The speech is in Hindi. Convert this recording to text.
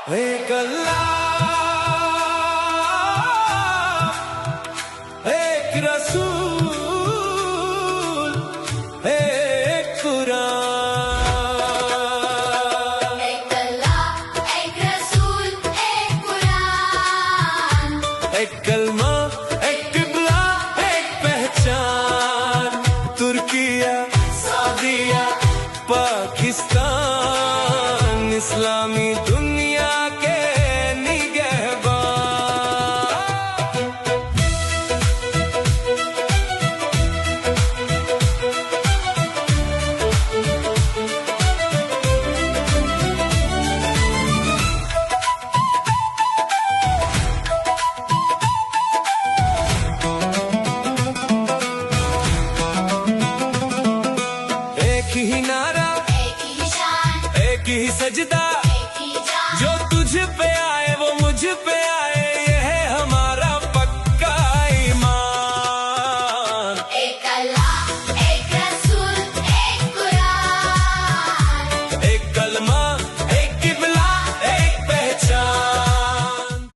एक अल्लाह, एक रसूल, एक कुरान। एक अल्लाह, एक रसूल, एक कुरान। एक कलमा, एक किबला, एक पहचान। तुर्किया, सऊदीया, पाकिस्तान, इस्लामी दुनिया के निगहबान। एक ही नारा, एक ही शान, एक ही सजदा, एक ही जान। जो तुझ पे आए वो मुझ पे